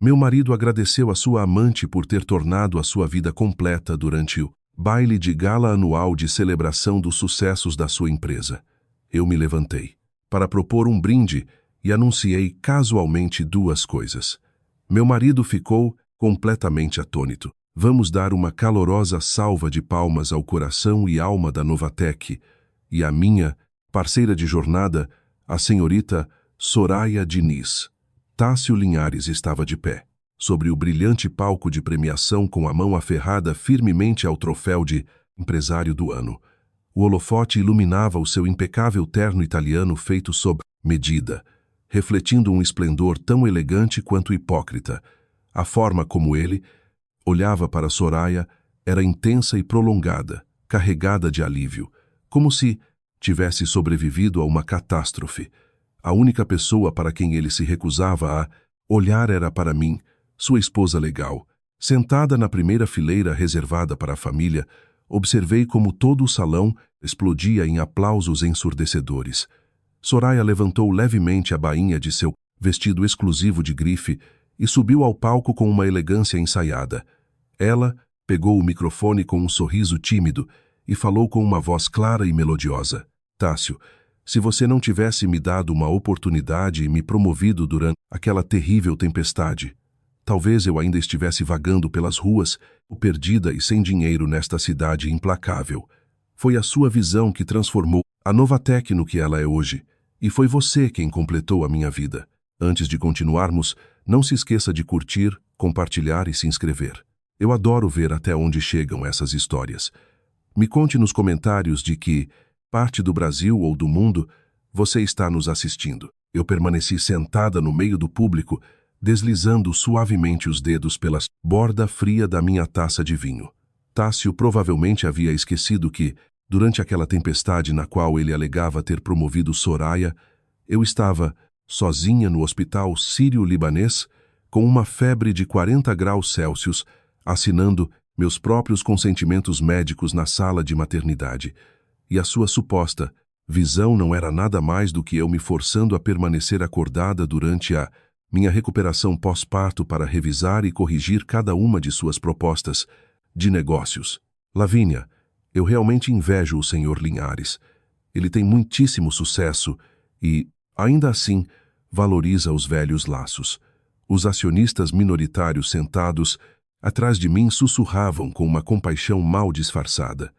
Meu marido agradeceu a sua amante por ter tornado a sua vida completa durante o baile de gala anual de celebração dos sucessos da sua empresa. Eu me levantei para propor um brinde e anunciei casualmente duas coisas. Meu marido ficou completamente atônito. Vamos dar uma calorosa salva de palmas ao coração e alma da Novatec e à minha parceira de jornada, a senhorita Soraya Diniz. Tássio Linhares estava de pé, sobre o brilhante palco de premiação com a mão aferrada firmemente ao troféu de empresário do ano. O holofote iluminava o seu impecável terno italiano feito sob medida, refletindo um esplendor tão elegante quanto hipócrita. A forma como ele olhava para Soraya era intensa e prolongada, carregada de alívio, como se tivesse sobrevivido a uma catástrofe. A única pessoa para quem ele se recusava a olhar era para mim, sua esposa legal. Sentada na primeira fileira reservada para a família, observei como todo o salão explodia em aplausos ensurdecedores. Soraya levantou levemente a bainha de seu vestido exclusivo de grife e subiu ao palco com uma elegância ensaiada. Ela pegou o microfone com um sorriso tímido e falou com uma voz clara e melodiosa. Tássio, se você não tivesse me dado uma oportunidade e me promovido durante aquela terrível tempestade, talvez eu ainda estivesse vagando pelas ruas, perdida e sem dinheiro nesta cidade implacável. Foi a sua visão que transformou a Novatec no que ela é hoje, e foi você quem completou a minha vida. Antes de continuarmos, não se esqueça de curtir, compartilhar e se inscrever. Eu adoro ver até onde chegam essas histórias. Me conte nos comentários de que parte do Brasil ou do mundo você está nos assistindo. Eu permaneci sentada no meio do público, deslizando suavemente os dedos pela borda fria da minha taça de vinho. Tássio provavelmente havia esquecido que, durante aquela tempestade na qual ele alegava ter promovido Soraya, eu estava sozinha no hospital sírio-libanês, com uma febre de 40 graus Celsius, assinando meus próprios consentimentos médicos na sala de maternidade. E a sua suposta visão não era nada mais do que eu me forçando a permanecer acordada durante a minha recuperação pós-parto para revisar e corrigir cada uma de suas propostas de negócios. Lavínia, eu realmente invejo o Sr. Linhares. Ele tem muitíssimo sucesso e, ainda assim, valoriza os velhos laços. Os acionistas minoritários sentados atrás de mim sussurravam com uma compaixão mal disfarçada.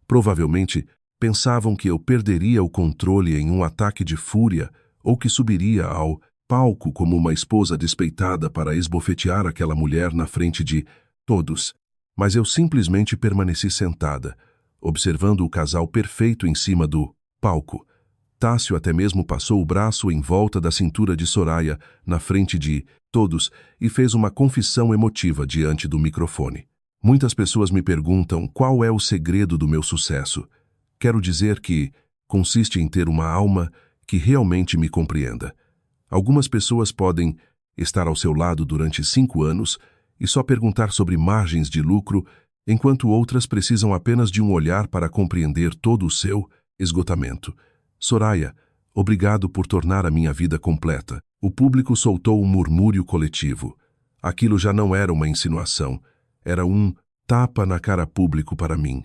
Provavelmente pensavam que eu perderia o controle em um ataque de fúria ou que subiria ao palco como uma esposa despeitada para esbofetear aquela mulher na frente de todos. Mas eu simplesmente permaneci sentada, observando o casal perfeito em cima do palco. Tássio até mesmo passou o braço em volta da cintura de Soraya, na frente de todos, e fez uma confissão emotiva diante do microfone. Muitas pessoas me perguntam qual é o segredo do meu sucesso. Quero dizer que consiste em ter uma alma que realmente me compreenda. Algumas pessoas podem estar ao seu lado durante 5 anos e só perguntar sobre margens de lucro, enquanto outras precisam apenas de um olhar para compreender todo o seu esgotamento. Soraya, obrigado por tornar a minha vida completa. O público soltou um murmúrio coletivo. Aquilo já não era uma insinuação, era um tapa na cara público para mim.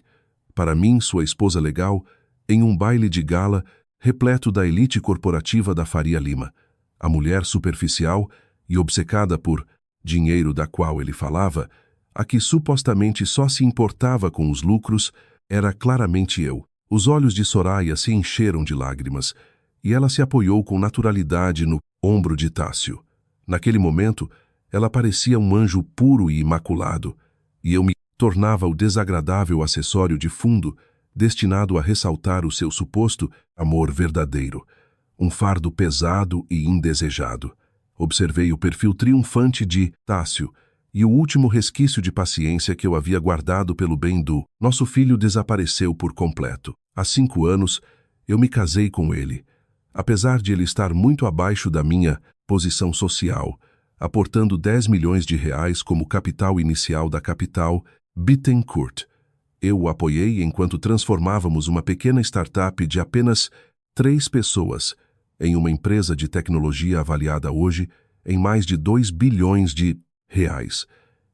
Para mim, sua esposa legal, em um baile de gala repleto da elite corporativa da Faria Lima. A mulher superficial e obcecada por dinheiro da qual ele falava, a que supostamente só se importava com os lucros, era claramente eu. Os olhos de Soraya se encheram de lágrimas, e ela se apoiou com naturalidade no ombro de Tássio. Naquele momento, ela parecia um anjo puro e imaculado, e eu me tornava o desagradável acessório de fundo, destinado a ressaltar o seu suposto amor verdadeiro, um fardo pesado e indesejado. Observei o perfil triunfante de Tássio, e o último resquício de paciência que eu havia guardado pelo bem do nosso filho desapareceu por completo. Há 5 anos, eu me casei com ele, apesar de ele estar muito abaixo da minha posição social, aportando 10 milhões de reais como capital inicial da capital Bittencourt. Eu o apoiei enquanto transformávamos uma pequena startup de apenas 3 pessoas em uma empresa de tecnologia avaliada hoje em mais de 2 bilhões de reais.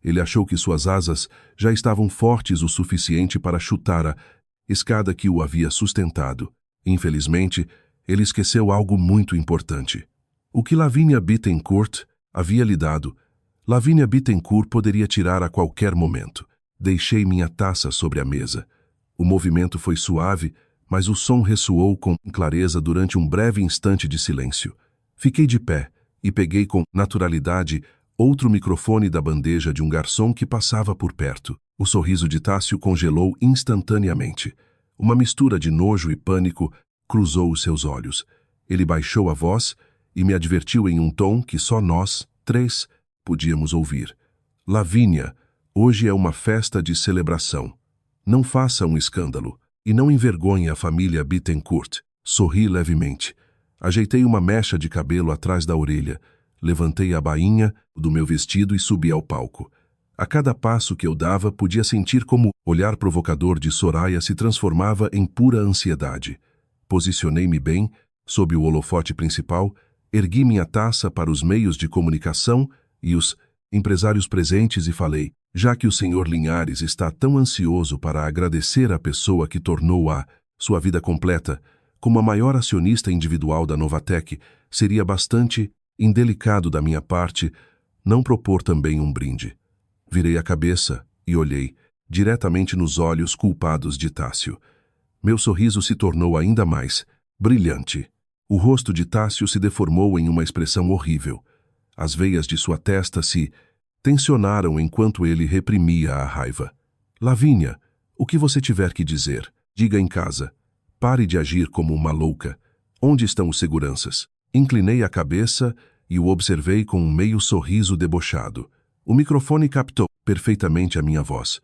Ele achou que suas asas já estavam fortes o suficiente para chutar a escada que o havia sustentado. Infelizmente, ele esqueceu algo muito importante. O que Lavínia Bittencourt havia lhe dado, Lavínia Bittencourt poderia tirar a qualquer momento. Deixei minha taça sobre a mesa. O movimento foi suave, mas o som ressoou com clareza durante um breve instante de silêncio. Fiquei de pé e peguei com naturalidade outro microfone da bandeja de um garçom que passava por perto. O sorriso de Tássio congelou instantaneamente. Uma mistura de nojo e pânico cruzou os seus olhos. Ele baixou a voz e me advertiu em um tom que só nós, três, podíamos ouvir. Lavínia, hoje é uma festa de celebração. Não faça um escândalo e não envergonhe a família Bittencourt. Sorri levemente. Ajeitei uma mecha de cabelo atrás da orelha. Levantei a bainha do meu vestido e subi ao palco. A cada passo que eu dava, podia sentir como o olhar provocador de Soraya se transformava em pura ansiedade. Posicionei-me bem, sob o holofote principal, ergui minha taça para os meios de comunicação e os empresários presentes e falei: já que o senhor Linhares está tão ansioso para agradecer a pessoa que tornou sua vida completa, como a maior acionista individual da Novatec, seria bastante indelicado da minha parte não propor também um brinde. Virei a cabeça e olhei diretamente nos olhos culpados de Tássio. Meu sorriso se tornou ainda mais brilhante. O rosto de Tássio se deformou em uma expressão horrível. As veias de sua testa se tensionaram enquanto ele reprimia a raiva. Lavínia, o que você tiver que dizer, diga em casa. Pare de agir como uma louca. Onde estão os seguranças? Inclinei a cabeça e o observei com um meio sorriso debochado. O microfone captou perfeitamente a minha voz.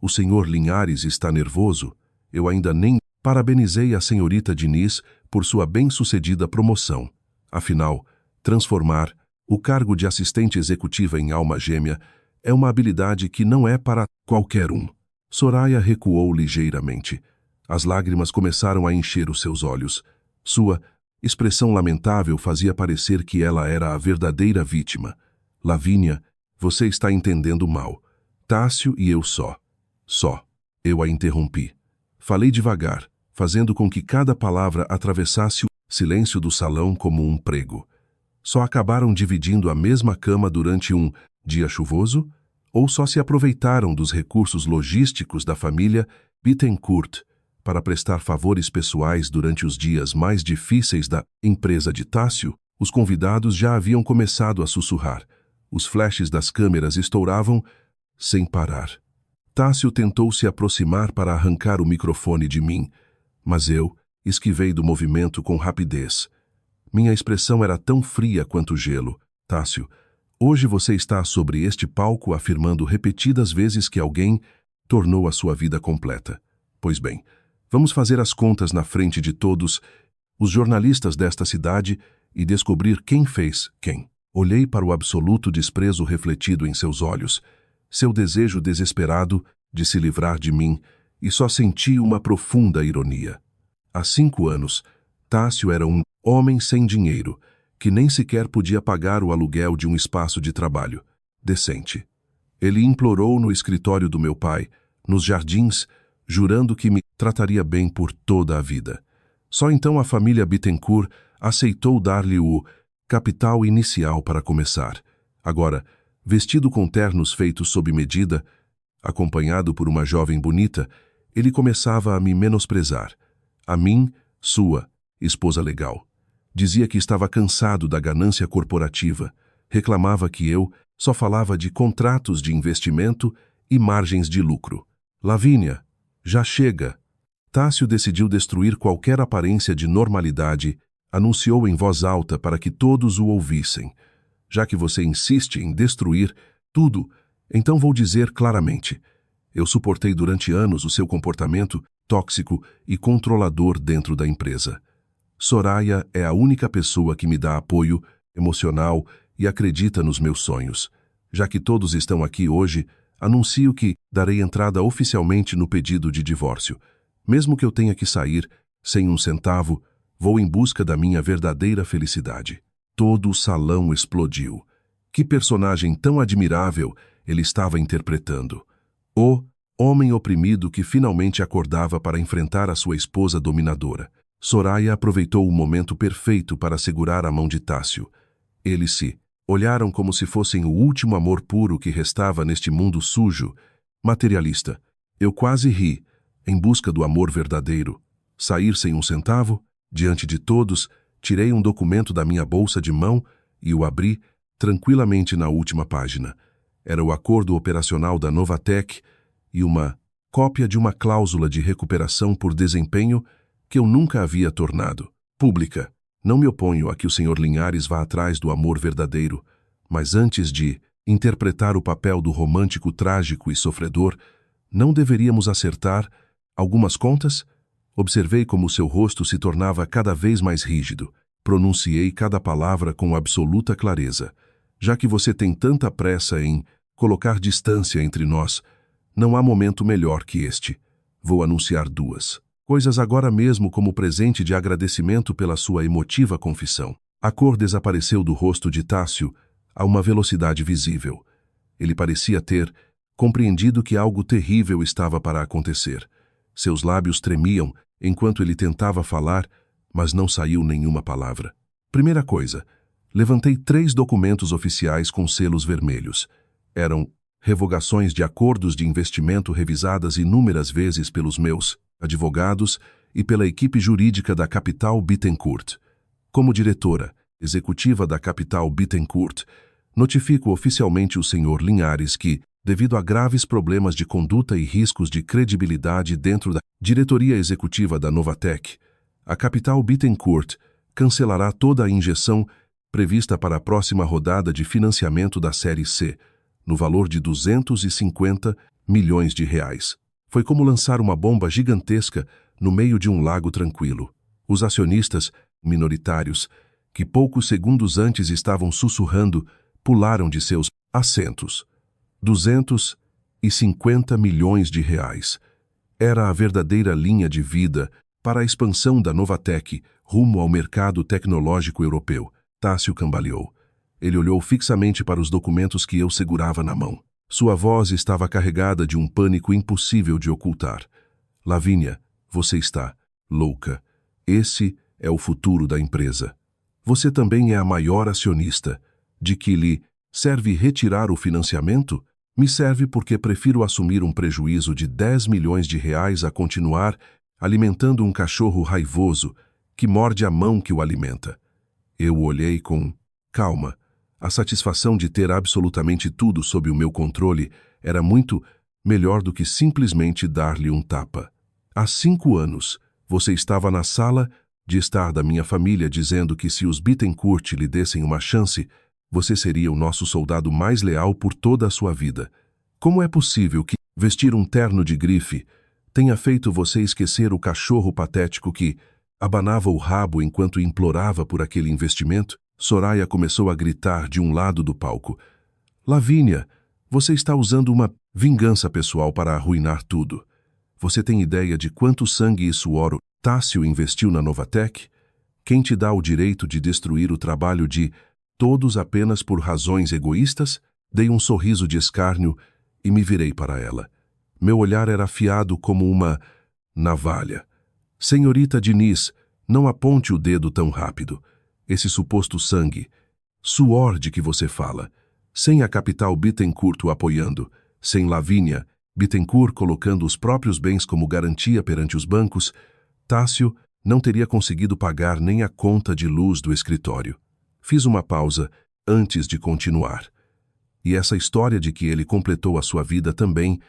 O senhor Linhares está nervoso? Eu ainda nem parabenizei a senhorita Diniz por sua bem-sucedida promoção. Afinal, transformar o cargo de assistente executiva em alma gêmea é uma habilidade que não é para qualquer um. Soraya recuou ligeiramente. As lágrimas começaram a encher os seus olhos. Sua expressão lamentável fazia parecer que ela era a verdadeira vítima. Lavínia, você está entendendo mal. Tássio e eu só. Eu a interrompi. Falei devagar, fazendo com que cada palavra atravessasse o silêncio do salão como um prego. Só acabaram dividindo a mesma cama durante um dia chuvoso? Ou só se aproveitaram dos recursos logísticos da família Bittencourt para prestar favores pessoais durante os dias mais difíceis da empresa de Tássio? Os convidados já haviam começado a sussurrar. Os flashes das câmeras estouravam sem parar. Tássio tentou se aproximar para arrancar o microfone de mim, mas eu esquivei do movimento com rapidez. Minha expressão era tão fria quanto gelo. Tássio, hoje você está sobre este palco afirmando repetidas vezes que alguém tornou a sua vida completa. Pois bem, vamos fazer as contas na frente de todos os jornalistas desta cidade e descobrir quem fez quem. Olhei para o absoluto desprezo refletido em seus olhos, seu desejo desesperado de se livrar de mim, e só senti uma profunda ironia. Há 5 anos, Tássio era um homem sem dinheiro, que nem sequer podia pagar o aluguel de um espaço de trabalho decente. Ele implorou no escritório do meu pai, nos jardins, jurando que me trataria bem por toda a vida. Só então a família Bittencourt aceitou dar-lhe o capital inicial para começar. Agora, vestido com ternos feitos sob medida, acompanhado por uma jovem bonita, ele começava a me menosprezar. A mim, sua esposa legal. Dizia que estava cansado da ganância corporativa. Reclamava que eu só falava de contratos de investimento e margens de lucro. Lavínia, já chega. Tássio decidiu destruir qualquer aparência de normalidade, anunciou em voz alta para que todos o ouvissem. Já que você insiste em destruir tudo, então vou dizer claramente. Eu suportei durante anos o seu comportamento tóxico e controlador dentro da empresa. Soraya é a única pessoa que me dá apoio emocional e acredita nos meus sonhos. Já que todos estão aqui hoje, anuncio que darei entrada oficialmente no pedido de divórcio. Mesmo que eu tenha que sair sem um centavo, vou em busca da minha verdadeira felicidade. Todo o salão explodiu. Que personagem tão admirável ele estava interpretando. O homem oprimido que finalmente acordava para enfrentar a sua esposa dominadora. Soraya aproveitou o momento perfeito para segurar a mão de Tássio. Eles se olharam como se fossem o último amor puro que restava neste mundo sujo, materialista. Eu quase ri, em busca do amor verdadeiro. Sair sem um centavo, diante de todos, tirei um documento da minha bolsa de mão e o abri tranquilamente na última página. Era o acordo operacional da Novatek e uma cópia de uma cláusula de recuperação por desempenho que eu nunca havia tornado pública. Não me oponho a que o Sr. Linhares vá atrás do amor verdadeiro, mas antes de interpretar o papel do romântico trágico e sofredor, não deveríamos acertar algumas contas? Observei como seu rosto se tornava cada vez mais rígido. Pronunciei cada palavra com absoluta clareza. Já que você tem tanta pressa em colocar distância entre nós, não há momento melhor que este. Vou anunciar duas coisas agora mesmo como presente de agradecimento pela sua emotiva confissão. A cor desapareceu do rosto de Tássio a uma velocidade visível. Ele parecia ter compreendido que algo terrível estava para acontecer. Seus lábios tremiam enquanto ele tentava falar, mas não saiu nenhuma palavra. Primeira coisa, levantei 3 documentos oficiais com selos vermelhos. Eram revogações de acordos de investimento revisadas inúmeras vezes pelos meus advogados e pela equipe jurídica da Capital Bittencourt. Como diretora executiva da Capital Bittencourt, notifico oficialmente o Sr. Linhares que, devido a graves problemas de conduta e riscos de credibilidade dentro da diretoria executiva da Novatek, a Capital Bittencourt cancelará toda a injeção prevista para a próxima rodada de financiamento da Série C, no valor de 250 milhões de reais. Foi como lançar uma bomba gigantesca no meio de um lago tranquilo. Os acionistas minoritários, que poucos segundos antes estavam sussurrando, pularam de seus assentos. 250 milhões de reais. Era a verdadeira linha de vida para a expansão da Novatek rumo ao mercado tecnológico europeu. Tássio cambaleou. Ele olhou fixamente para os documentos que eu segurava na mão. Sua voz estava carregada de um pânico impossível de ocultar. Lavínia, você está louca. Esse é o futuro da empresa. Você também é a maior acionista. De que lhe serve retirar o financiamento? Me serve porque prefiro assumir um prejuízo de 10 milhões de reais a continuar alimentando um cachorro raivoso que morde a mão que o alimenta. Eu o olhei com calma. A satisfação de ter absolutamente tudo sob o meu controle era muito melhor do que simplesmente dar-lhe um tapa. Há 5 anos, você estava na sala de estar da minha família dizendo que se os Bittencourt lhe dessem uma chance, você seria o nosso soldado mais leal por toda a sua vida. Como é possível que vestir um terno de grife tenha feito você esquecer o cachorro patético que abanava o rabo enquanto implorava por aquele investimento? Soraya começou a gritar de um lado do palco. Lavínia, você está usando uma vingança pessoal para arruinar tudo. Você tem ideia de quanto sangue e suor Tássio investiu na Novatek? Quem te dá o direito de destruir o trabalho de todos apenas por razões egoístas? Dei um sorriso de escárnio e me virei para ela. Meu olhar era afiado como uma navalha. Senhorita Diniz, não aponte o dedo tão rápido. Esse suposto sangue, suor de que você fala, sem a Capital Bittencourt o apoiando, sem Lavínia Bittencourt colocando os próprios bens como garantia perante os bancos, Tássio não teria conseguido pagar nem a conta de luz do escritório. Fiz uma pausa antes de continuar. E essa história de que ele completou a sua vida também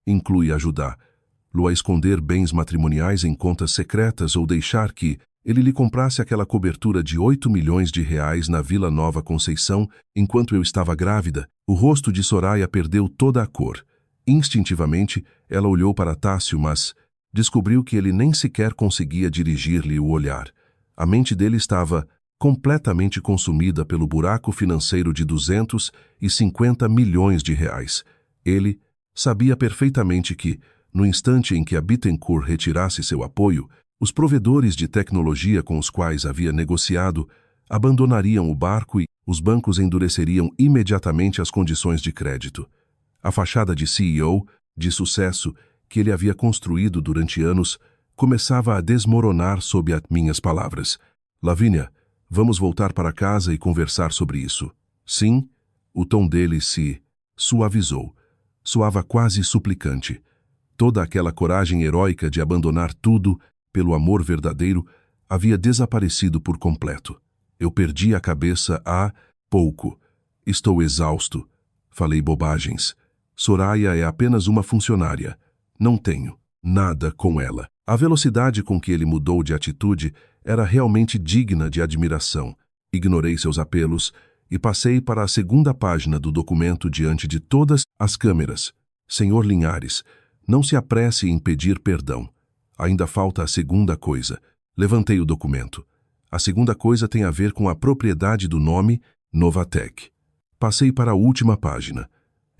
inclui ajudá-lo a esconder bens matrimoniais em contas secretas ou deixar que ele lhe comprasse aquela cobertura de 8 milhões de reais na Vila Nova Conceição enquanto eu estava grávida. O rosto de Soraya perdeu toda a cor. Instintivamente, ela olhou para Tássio, mas descobriu que ele nem sequer conseguia dirigir-lhe o olhar. A mente dele estava completamente consumida pelo buraco financeiro de 250 milhões de reais. Ele sabia perfeitamente que, no instante em que a Bittencourt retirasse seu apoio, os provedores de tecnologia com os quais havia negociado abandonariam o barco e os bancos endureceriam imediatamente as condições de crédito. A fachada de CEO, de sucesso, que ele havia construído durante anos, começava a desmoronar sob as minhas palavras. Lavínia, vamos voltar para casa e conversar sobre isso. Sim? O tom dele se suavizou. Soava quase suplicante. Toda aquela coragem heróica de abandonar tudo pelo amor verdadeiro havia desaparecido por completo. Eu perdi a cabeça há pouco. Estou exausto. Falei bobagens. Soraya é apenas uma funcionária. Não tenho nada com ela. A velocidade com que ele mudou de atitude era realmente digna de admiração. Ignorei seus apelos e passei para a segunda página do documento diante de todas as câmeras. Senhor Linhares, não se apresse em pedir perdão. Ainda falta a segunda coisa. Levantei o documento. A segunda coisa tem a ver com a propriedade do nome Novatek. Passei para a última página.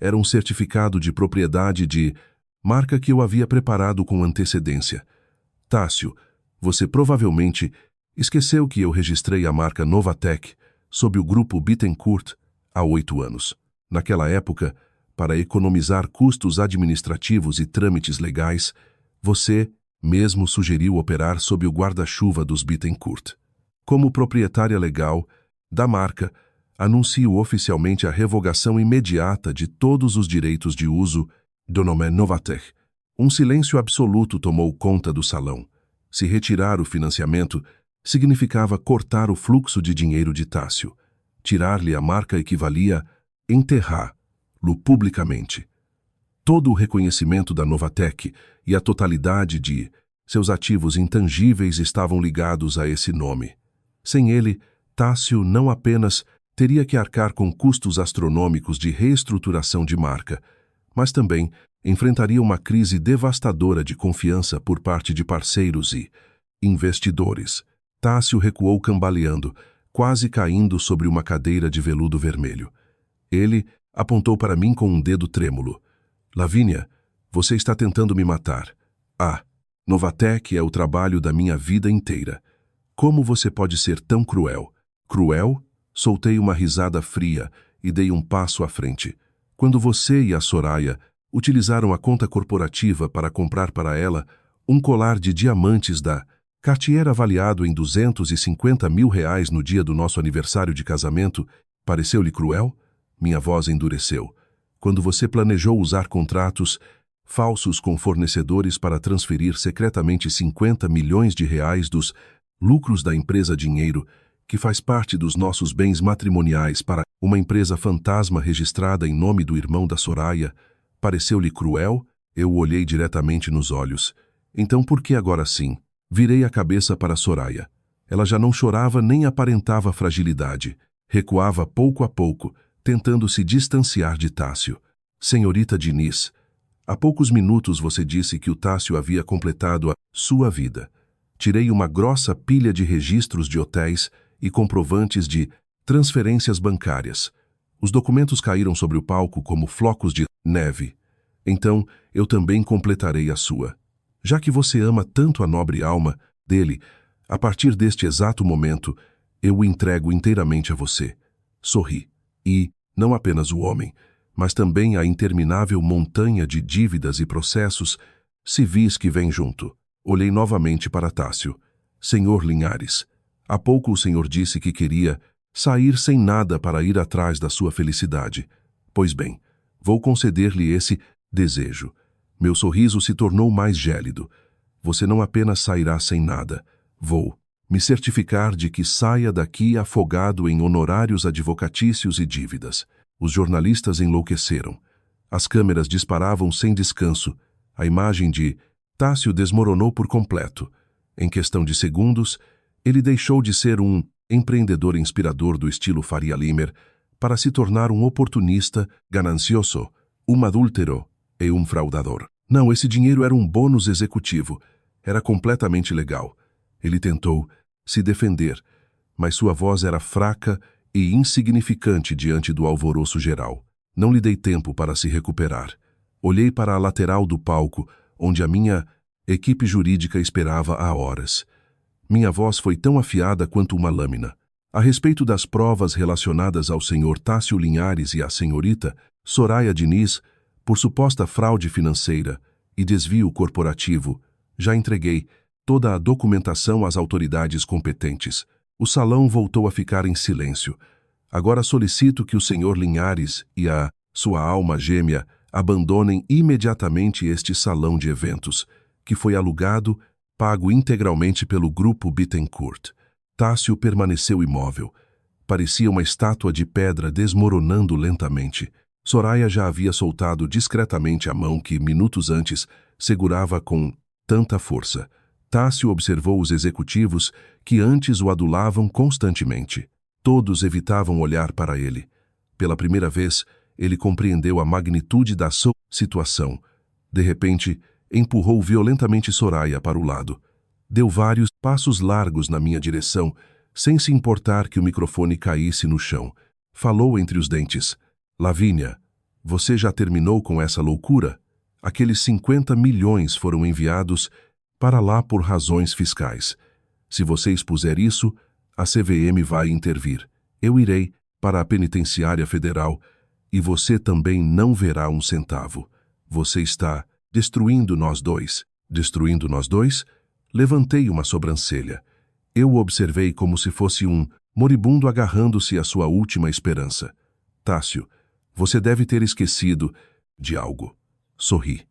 Era um certificado de propriedade de marca que eu havia preparado com antecedência. Tássio, você provavelmente esqueceu que eu registrei a marca Novatek sob o grupo Bittencourt há 8 anos. Naquela época, para economizar custos administrativos e trâmites legais, você mesmo sugeriu operar sob o guarda-chuva dos Bittencourt. Como proprietária legal da marca, anuncio oficialmente a revogação imediata de todos os direitos de uso do nome Novatek. Um silêncio absoluto tomou conta do salão. Se retirar o financiamento significava cortar o fluxo de dinheiro de Tássio. Tirar-lhe a marca equivalia a enterrá-lo publicamente. Todo o reconhecimento da Novatek e a totalidade de seus ativos intangíveis estavam ligados a esse nome. Sem ele, Tássio não apenas teria que arcar com custos astronômicos de reestruturação de marca, mas também enfrentaria uma crise devastadora de confiança por parte de parceiros e investidores. Tássio recuou cambaleando, quase caindo sobre uma cadeira de veludo vermelho. Ele apontou para mim com um dedo trêmulo. Lavínia, você está tentando me matar. Novatek é o trabalho da minha vida inteira. Como você pode ser tão cruel? Cruel? Soltei uma risada fria e dei um passo à frente. Quando você e a Soraya utilizaram a conta corporativa para comprar para ela um colar de diamantes da Cartier avaliado em R$250 mil no dia do nosso aniversário de casamento, pareceu-lhe cruel? Minha voz endureceu. Quando você planejou usar contratos falsos com fornecedores para transferir secretamente R$50 milhões dos lucros da empresa Dinheiro, que faz parte dos nossos bens matrimoniais, para uma empresa fantasma registrada em nome do irmão da Soraya, pareceu-lhe cruel? Eu o olhei diretamente nos olhos. Então por que agora sim? Virei a cabeça para Soraya. Ela já não chorava nem aparentava fragilidade. Recuava pouco a pouco, tentando se distanciar de Tássio. Senhorita Diniz, há poucos minutos você disse que o Tássio havia completado a sua vida. Tirei uma grossa pilha de registros de hotéis e comprovantes de transferências bancárias. Os documentos caíram sobre o palco como flocos de neve. Então, eu também completarei a sua. Já que você ama tanto a nobre alma dele, a partir deste exato momento, eu o entrego inteiramente a você. Sorri. E, não apenas o homem, mas também a interminável montanha de dívidas e processos civis que vem junto. Olhei novamente para Tássio. Senhor Linhares, há pouco o senhor disse que queria sair sem nada para ir atrás da sua felicidade. Pois bem, vou conceder-lhe esse desejo. Meu sorriso se tornou mais gélido. Você não apenas sairá sem nada. Vou me certificar de que saia daqui afogado em honorários advocatícios e dívidas. Os jornalistas enlouqueceram. As câmeras disparavam sem descanso. A imagem de Tássio desmoronou por completo. Em questão de segundos, ele deixou de ser um empreendedor inspirador do estilo Faria Limer para se tornar um oportunista ganancioso, um adúltero e um fraudador. Não, esse dinheiro era um bônus executivo. Era completamente legal. Ele tentou se defender, mas sua voz era fraca e insignificante diante do alvoroço geral. Não lhe dei tempo para se recuperar. Olhei para a lateral do palco, onde a minha equipe jurídica esperava há horas. Minha voz foi tão afiada quanto uma lâmina. A respeito das provas relacionadas ao senhor Tássio Linhares e à senhorita Soraya Diniz, por suposta fraude financeira e desvio corporativo, já entreguei toda a documentação às autoridades competentes. O salão voltou a ficar em silêncio. Agora solicito que o senhor Linhares e a sua alma gêmea abandonem imediatamente este salão de eventos, que foi alugado, pago integralmente pelo grupo Bittencourt. Tássio permaneceu imóvel. Parecia uma estátua de pedra desmoronando lentamente. Soraya já havia soltado discretamente a mão que, minutos antes, segurava com tanta força. Tássio observou os executivos que antes o adulavam constantemente. Todos evitavam olhar para ele. Pela primeira vez, ele compreendeu a magnitude da sua situação. De repente, empurrou violentamente Soraya para o lado. Deu vários passos largos na minha direção, sem se importar que o microfone caísse no chão. Falou entre os dentes. Lavínia, você já terminou com essa loucura? Aqueles 50 milhões foram enviados para lá por razões fiscais. Se você expuser isso, a CVM vai intervir. Eu irei para a penitenciária federal e você também não verá um centavo. Você está destruindo nós dois. Destruindo nós dois? Levantei uma sobrancelha. Eu o observei como se fosse um moribundo agarrando-se à sua última esperança. Tássio, você deve ter esquecido de algo. Sorri.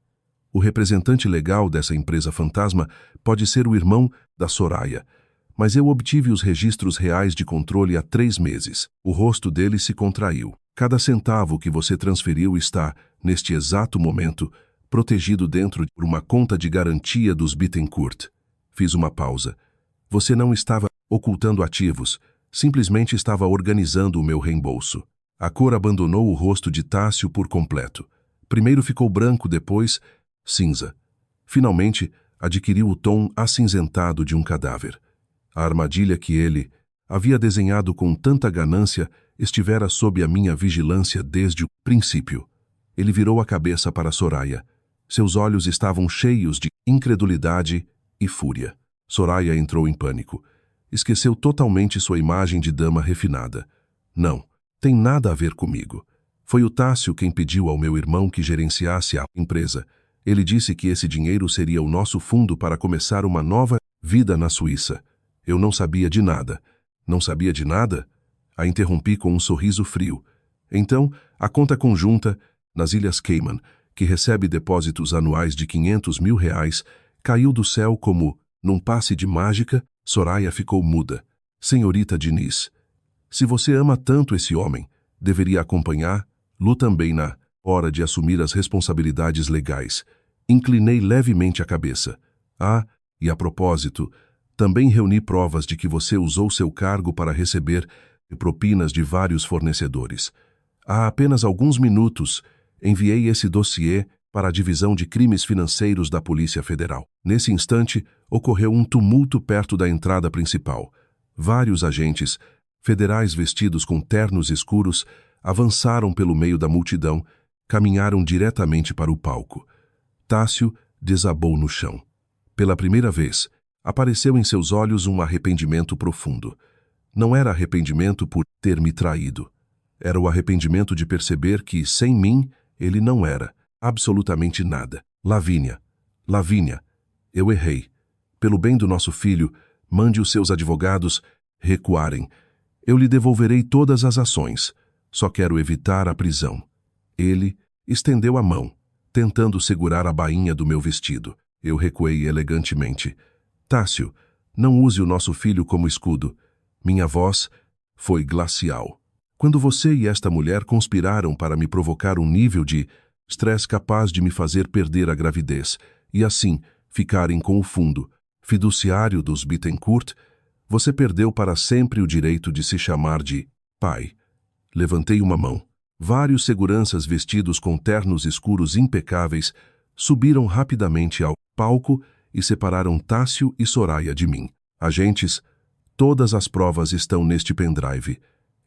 O representante legal dessa empresa fantasma pode ser o irmão da Soraya, mas eu obtive os registros reais de controle há 3 meses. O rosto dele se contraiu. Cada centavo que você transferiu está, neste exato momento, protegido dentro de uma conta de garantia dos Bittencourt. Fiz uma pausa. Você não estava ocultando ativos, simplesmente estava organizando o meu reembolso. A cor abandonou o rosto de Tássio por completo. Primeiro ficou branco, depois cinza. Finalmente, adquiriu o tom acinzentado de um cadáver. A armadilha que ele havia desenhado com tanta ganância estivera sob a minha vigilância desde o princípio. Ele virou a cabeça para Soraya. Seus olhos estavam cheios de incredulidade e fúria. Soraya entrou em pânico. Esqueceu totalmente sua imagem de dama refinada. Não, tem nada a ver comigo. Foi o Tássio quem pediu ao meu irmão que gerenciasse a empresa. Ele disse que esse dinheiro seria o nosso fundo para começar uma nova vida na Suíça. Eu não sabia de nada. Não sabia de nada? A interrompi com um sorriso frio. Então, a conta conjunta, nas Ilhas Cayman, que recebe depósitos anuais de 500 mil reais, caiu do céu como, num passe de mágica. Soraya ficou muda. Senhorita Diniz, se você ama tanto esse homem, deveria acompanhá-lo também na hora de assumir as responsabilidades legais. Inclinei levemente a cabeça. Ah, e a propósito, também reuni provas de que você usou seu cargo para receber propinas de vários fornecedores. Há apenas alguns minutos, enviei esse dossiê para a Divisão de Crimes Financeiros da Polícia Federal. Nesse instante, ocorreu um tumulto perto da entrada principal. Vários agentes federais vestidos com ternos escuros avançaram pelo meio da multidão, caminharam diretamente para o palco. Tássio desabou no chão. Pela primeira vez, apareceu em seus olhos um arrependimento profundo. Não era arrependimento por ter me traído. Era o arrependimento de perceber que, sem mim, ele não era absolutamente nada. Lavínia, eu errei. Pelo bem do nosso filho, mande os seus advogados recuarem. Eu lhe devolverei todas as ações. Só quero evitar a prisão. Ele estendeu a mão, tentando segurar a bainha do meu vestido. Eu recuei elegantemente. Tássio, não use o nosso filho como escudo. Minha voz foi glacial. Quando você e esta mulher conspiraram para me provocar um nível de estresse capaz de me fazer perder a gravidez e, assim, ficarem com o fundo fiduciário dos Bittencourt, você perdeu para sempre o direito de se chamar de pai. Levantei uma mão. Vários seguranças vestidos com ternos escuros impecáveis subiram rapidamente ao palco e separaram Tássio e Soraya de mim. Agentes, todas as provas estão neste pendrive.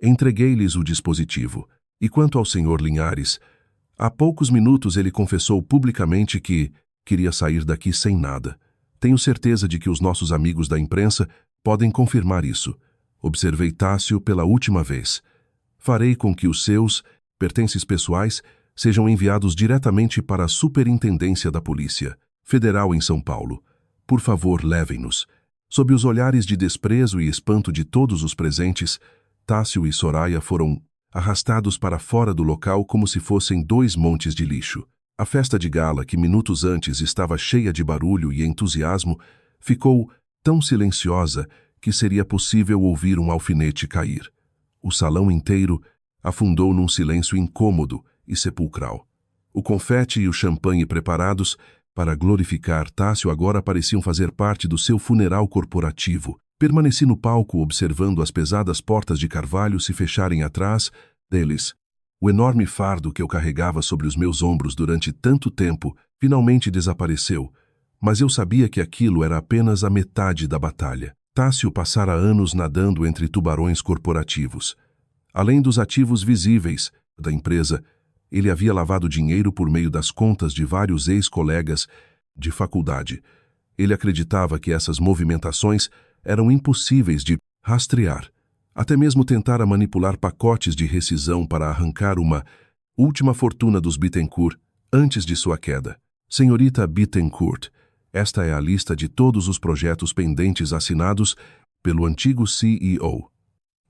Entreguei-lhes o dispositivo. E quanto ao Sr. Linhares, há poucos minutos ele confessou publicamente que queria sair daqui sem nada. Tenho certeza de que os nossos amigos da imprensa podem confirmar isso. Observei Tássio pela última vez. Farei com que os seus pertences pessoais sejam enviados diretamente para a Superintendência da Polícia Federal em São Paulo. Por favor, levem-nos. Sob os olhares de desprezo e espanto de todos os presentes, Tássio e Soraya foram arrastados para fora do local como se fossem dois montes de lixo. A festa de gala, que minutos antes estava cheia de barulho e entusiasmo, ficou tão silenciosa que seria possível ouvir um alfinete cair. O salão inteiro afundou num silêncio incômodo e sepulcral. O confete e o champanhe preparados para glorificar Tássio agora pareciam fazer parte do seu funeral corporativo. Permaneci no palco observando as pesadas portas de carvalho se fecharem atrás deles. O enorme fardo que eu carregava sobre os meus ombros durante tanto tempo finalmente desapareceu, mas eu sabia que aquilo era apenas a metade da batalha. Tássio passara anos nadando entre tubarões corporativos. Além dos ativos visíveis da empresa, ele havia lavado dinheiro por meio das contas de vários ex-colegas de faculdade. Ele acreditava que essas movimentações eram impossíveis de rastrear. Até mesmo tentara manipular pacotes de rescisão para arrancar uma última fortuna dos Bittencourt antes de sua queda. Senhorita Bittencourt, esta é a lista de todos os projetos pendentes assinados pelo antigo CEO.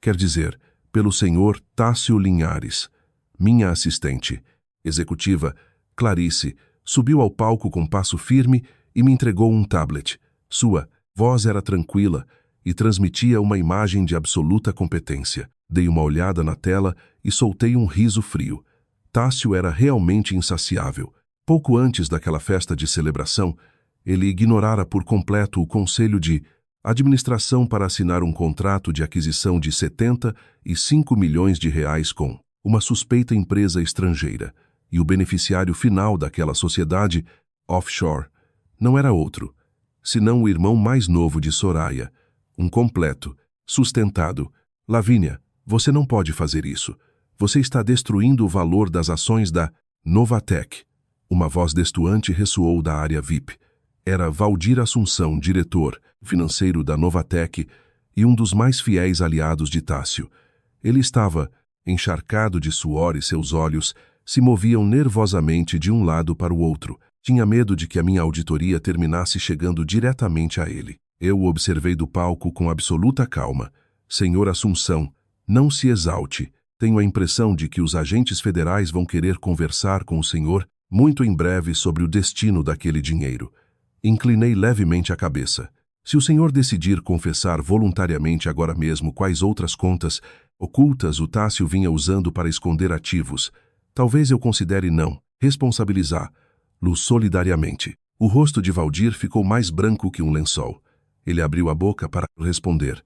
Quer dizer, pelo senhor Tássio Linhares. Minha assistente, executiva, Clarice, subiu ao palco com passo firme e me entregou um tablet. Sua voz era tranquila e transmitia uma imagem de absoluta competência. Dei uma olhada na tela e soltei um riso frio. Tássio era realmente insaciável. Pouco antes daquela festa de celebração, ele ignorara por completo o conselho de administração para assinar um contrato de aquisição de 75 milhões de reais com uma suspeita empresa estrangeira, e o beneficiário final daquela sociedade, offshore, não era outro, senão o irmão mais novo de Soraya, um completo, sustentado. Lavínia, você não pode fazer isso. Você está destruindo o valor das ações da Novatec. Uma voz destoante ressoou da área VIP. Era Valdir Assunção, diretor financeiro da Novatec e um dos mais fiéis aliados de Tássio. Ele estava encharcado de suor e seus olhos se moviam nervosamente de um lado para o outro. Tinha medo de que a minha auditoria terminasse chegando diretamente a ele. Eu o observei do palco com absoluta calma. Senhor Assunção, não se exalte. Tenho a impressão de que os agentes federais vão querer conversar com o senhor muito em breve sobre o destino daquele dinheiro. Inclinei levemente a cabeça. Se o senhor decidir confessar voluntariamente agora mesmo quais outras contas ocultas o Tássio vinha usando para esconder ativos, talvez eu considere não responsabilizá-lo solidariamente. O rosto de Valdir ficou mais branco que um lençol. Ele abriu a boca para responder,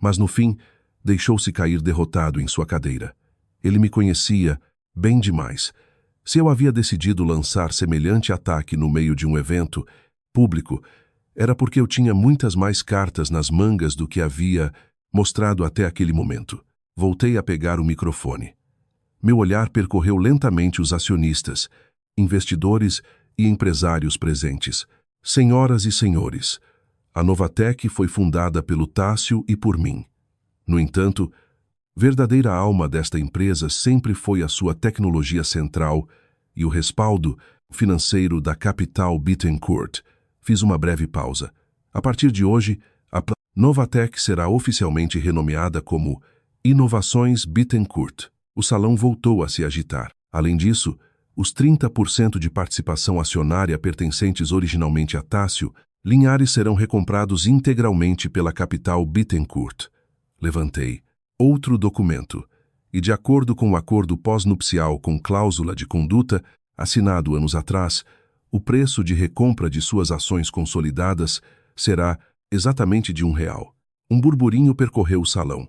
mas no fim deixou-se cair derrotado em sua cadeira. Ele me conhecia bem demais. Se eu havia decidido lançar semelhante ataque no meio de um evento público, era porque eu tinha muitas mais cartas nas mangas do que havia mostrado até aquele momento. Voltei a pegar o microfone. Meu olhar percorreu lentamente os acionistas, investidores e empresários presentes. Senhoras e senhores, a Novatec foi fundada pelo Tássio e por mim. No entanto, verdadeira alma desta empresa sempre foi a sua tecnologia central e o respaldo financeiro da capital Bittencourt. Fiz uma breve pausa. A partir de hoje, a Novatec será oficialmente renomeada como Inovações Bittencourt. O salão voltou a se agitar. Além disso, os 30% de participação acionária pertencentes originalmente a Tássio Linhares serão recomprados integralmente pela capital Bittencourt. Levantei outro documento e, de acordo com o acordo pós-nupcial com cláusula de conduta, assinado anos atrás, o preço de recompra de suas ações consolidadas será exatamente de R$1. Um burburinho percorreu o salão.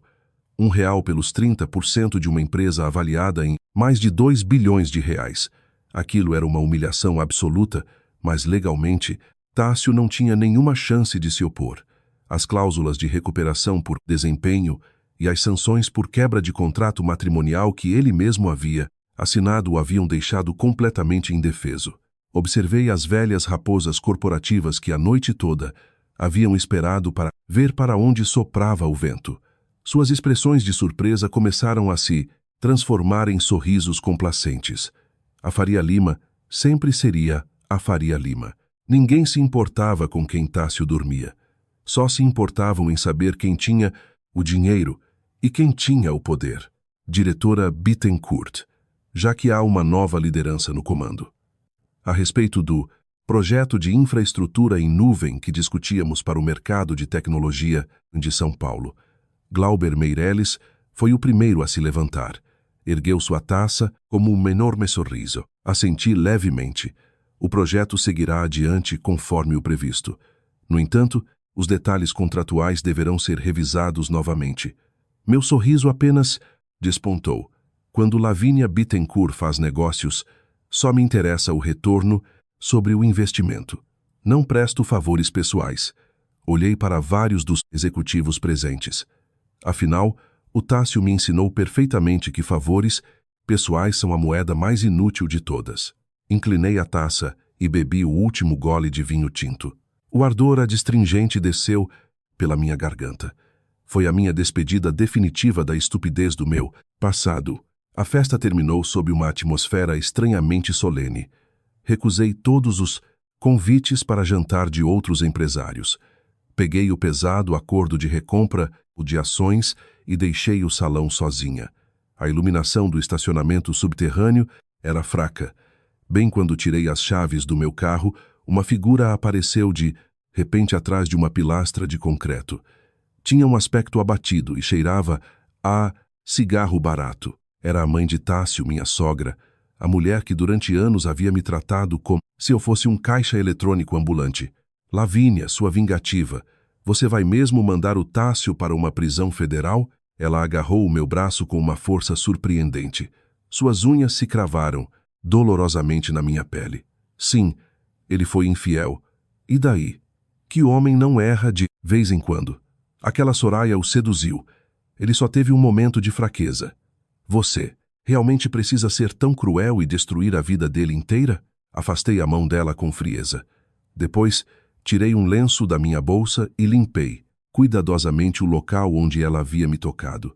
R$1 pelos 30% de uma empresa avaliada em mais de 2 bilhões de reais. Aquilo era uma humilhação absoluta, mas legalmente, Tássio não tinha nenhuma chance de se opor. As cláusulas de recuperação por desempenho e as sanções por quebra de contrato matrimonial que ele mesmo havia assinado o haviam deixado completamente indefeso. Observei as velhas raposas corporativas que a noite toda haviam esperado para ver para onde soprava o vento. Suas expressões de surpresa começaram a se transformar em sorrisos complacentes. A Faria Lima sempre seria a Faria Lima. Ninguém se importava com quem Tássio dormia. Só se importavam em saber quem tinha o dinheiro e quem tinha o poder. Diretora Bittencourt, já que há uma nova liderança no comando. A respeito do projeto de infraestrutura em nuvem que discutíamos para o mercado de tecnologia de São Paulo, Glauber Meirelles foi o primeiro a se levantar. Ergueu sua taça como um enorme sorriso. Assenti levemente. O projeto seguirá adiante conforme o previsto. No entanto, os detalhes contratuais deverão ser revisados novamente. Meu sorriso apenas despontou. Quando Lavínia Bittencourt faz negócios, só me interessa o retorno sobre o investimento. Não presto favores pessoais. Olhei para vários dos executivos presentes. Afinal, o Tássio me ensinou perfeitamente que favores pessoais são a moeda mais inútil de todas. Inclinei a taça e bebi o último gole de vinho tinto. O ardor adstringente desceu pela minha garganta. Foi a minha despedida definitiva da estupidez do meu passado. A festa terminou sob uma atmosfera estranhamente solene. Recusei todos os convites para jantar de outros empresários. Peguei o pesado acordo de recompra de ações e deixei o salão sozinha. A iluminação do estacionamento subterrâneo era fraca. Bem quando tirei as chaves do meu carro, uma figura apareceu de repente atrás de uma pilastra de concreto. Tinha um aspecto abatido e cheirava a cigarro barato. Era a mãe de Tássio, minha sogra, a mulher que durante anos havia me tratado como se eu fosse um caixa eletrônico ambulante. Lavínia, sua vingativa. Você vai mesmo mandar o Tássio para uma prisão federal? Ela agarrou o meu braço com uma força surpreendente. Suas unhas se cravaram dolorosamente na minha pele. Sim, ele foi infiel. E daí? Que homem não erra de vez em quando? Aquela Soraya o seduziu. Ele só teve um momento de fraqueza. Você realmente precisa ser tão cruel e destruir a vida dele inteira? Afastei a mão dela com frieza. Depois, tirei um lenço da minha bolsa e limpei cuidadosamente o local onde ela havia me tocado.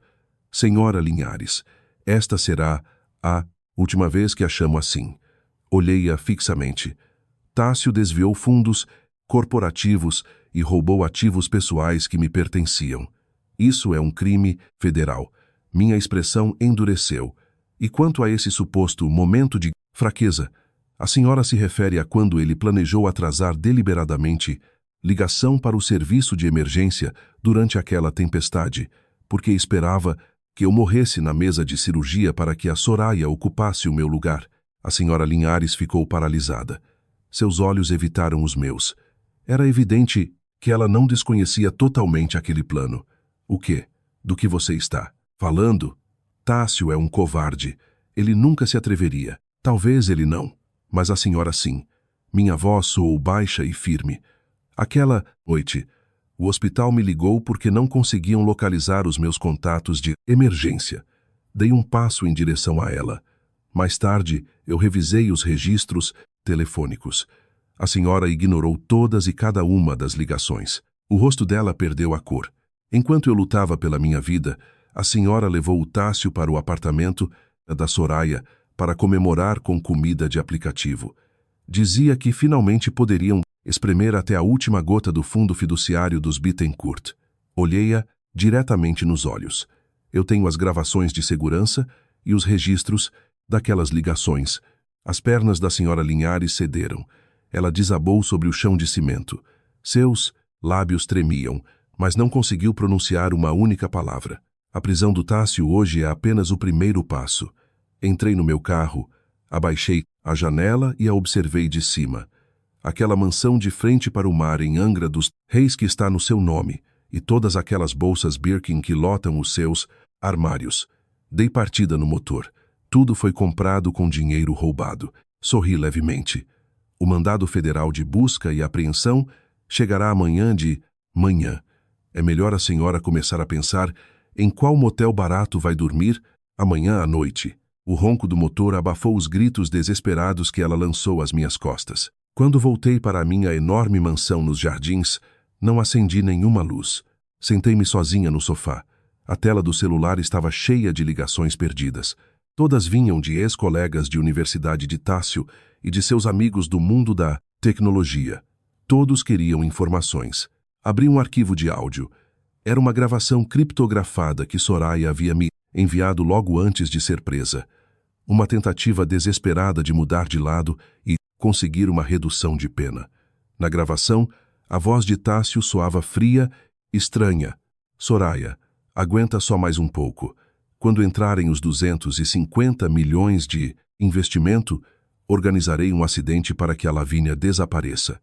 Senhora Linhares, esta será a última vez que a chamo assim. Olhei-a fixamente. Tássio desviou fundos corporativos e roubou ativos pessoais que me pertenciam. Isso é um crime federal. Minha expressão endureceu. E quanto a esse suposto momento de fraqueza, a senhora se refere a quando ele planejou atrasar deliberadamente ligação para o serviço de emergência durante aquela tempestade, porque esperava que eu morresse na mesa de cirurgia para que a Soraya ocupasse o meu lugar. A senhora Linhares ficou paralisada. Seus olhos evitaram os meus. Era evidente que ela não desconhecia totalmente aquele plano. O quê? Do que você está falando? Tássio é um covarde. Ele nunca se atreveria. Talvez ele não, mas a senhora sim. Minha voz soou baixa e firme. Aquela noite, o hospital me ligou porque não conseguiam localizar os meus contatos de emergência. Dei um passo em direção a ela. Mais tarde, eu revisei os registros telefônicos. A senhora ignorou todas e cada uma das ligações. O rosto dela perdeu a cor. Enquanto eu lutava pela minha vida, a senhora levou o Tássio para o apartamento da Soraya para comemorar com comida de aplicativo. Dizia que finalmente poderiam espremer até a última gota do fundo fiduciário dos Bittencourt. Olhei-a diretamente nos olhos. Eu tenho as gravações de segurança e os registros daquelas ligações. As pernas da senhora Linhares cederam. Ela desabou sobre o chão de cimento. Seus lábios tremiam, mas não conseguiu pronunciar uma única palavra. A prisão do Tássio hoje é apenas o primeiro passo. Entrei no meu carro, abaixei a janela e a observei de cima. Aquela mansão de frente para o mar em Angra dos Reis que está no seu nome, e todas aquelas bolsas Birkin que lotam os seus armários. Dei partida no motor. Tudo foi comprado com dinheiro roubado. Sorri levemente. O mandado federal de busca e apreensão chegará amanhã de manhã. É melhor a senhora começar a pensar em qual motel barato vai dormir amanhã à noite. O ronco do motor abafou os gritos desesperados que ela lançou às minhas costas. Quando voltei para a minha enorme mansão nos jardins, não acendi nenhuma luz. Sentei-me sozinha no sofá. A tela do celular estava cheia de ligações perdidas. Todas vinham de ex-colegas de universidade de Tássio e de seus amigos do mundo da tecnologia. Todos queriam informações. Abri um arquivo de áudio. Era uma gravação criptografada que Soraya havia me enviado logo antes de ser presa. Uma tentativa desesperada de mudar de lado e conseguir uma redução de pena. Na gravação, a voz de Tássio soava fria, estranha. Soraya, aguenta só mais um pouco. Quando entrarem os 250 milhões de investimento, organizarei um acidente para que a Lavínia desapareça.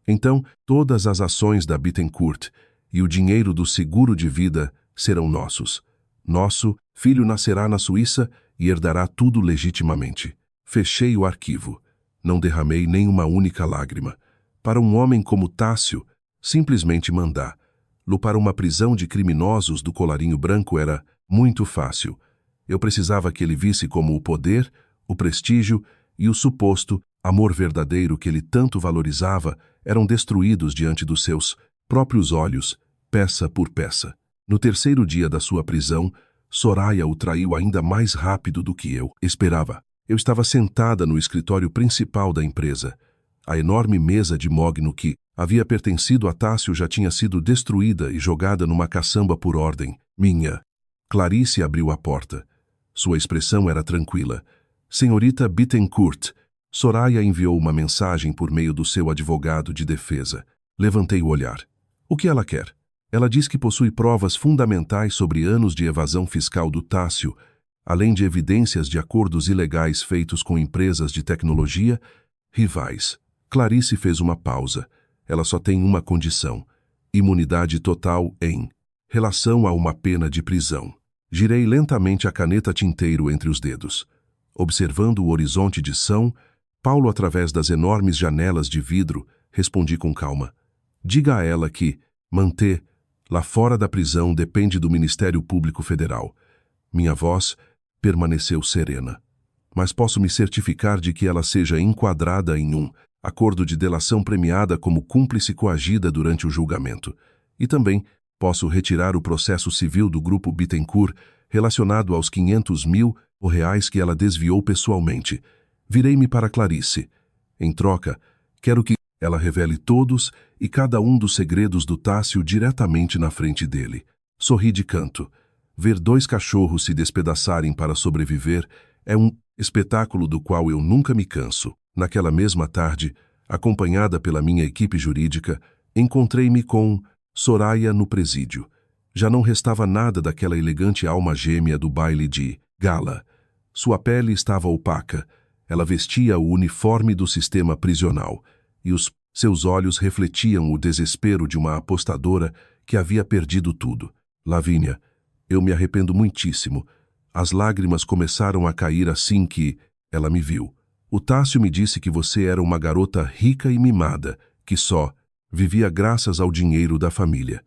Então, todas as ações da Bittencourt e o dinheiro do seguro de vida serão nossos. Nosso filho nascerá na Suíça e herdará tudo legitimamente. Fechei o arquivo. Não derramei nem uma única lágrima. Para um homem como Tássio, simplesmente mandá-lo para uma prisão de criminosos do colarinho branco era muito fácil. Eu precisava que ele visse como o poder, o prestígio e o suposto amor verdadeiro que ele tanto valorizava eram destruídos diante dos seus próprios olhos, peça por peça. No terceiro dia da sua prisão, Soraya o traiu ainda mais rápido do que eu esperava. Eu estava sentada no escritório principal da empresa. A enorme mesa de mogno que havia pertencido a Tássio já tinha sido destruída e jogada numa caçamba por ordem minha. Clarice abriu a porta. Sua expressão era tranquila. Senhorita Bittencourt, Soraya enviou uma mensagem por meio do seu advogado de defesa. Levantei o olhar. O que ela quer? Ela diz que possui provas fundamentais sobre anos de evasão fiscal do Tássio, além de evidências de acordos ilegais feitos com empresas de tecnologia rivais. Clarice fez uma pausa. Ela só tem uma condição: imunidade total em relação a uma pena de prisão. Girei lentamente a caneta tinteiro entre os dedos. Observando o horizonte de São Paulo através das enormes janelas de vidro, respondi com calma. Diga a ela que manter lá fora da prisão depende do Ministério Público Federal. Minha voz permaneceu serena. Mas posso me certificar de que ela seja enquadrada em um acordo de delação premiada como cúmplice coagida durante o julgamento. E também posso retirar o processo civil do grupo Bittencourt relacionado aos 500 mil reais que ela desviou pessoalmente. Virei-me para Clarice. Em troca, quero que ela revele todos e cada um dos segredos do Tássio diretamente na frente dele. Sorri de canto. Ver dois cachorros se despedaçarem para sobreviver é um espetáculo do qual eu nunca me canso. Naquela mesma tarde, acompanhada pela minha equipe jurídica, encontrei-me com Soraya no presídio. Já não restava nada daquela elegante alma gêmea do baile de gala. Sua pele estava opaca. Ela vestia o uniforme do sistema prisional, e os seus olhos refletiam o desespero de uma apostadora que havia perdido tudo. Lavínia, eu me arrependo muitíssimo. As lágrimas começaram a cair assim que ela me viu. O Tássio me disse que você era uma garota rica e mimada, que só vivia graças ao dinheiro da família.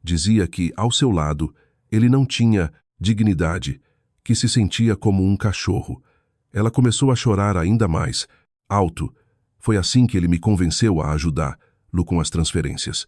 Dizia que, ao seu lado, ele não tinha dignidade, que se sentia como um cachorro. Ela começou a chorar ainda mais, alto. Foi assim que ele me convenceu a ajudá-lo com as transferências.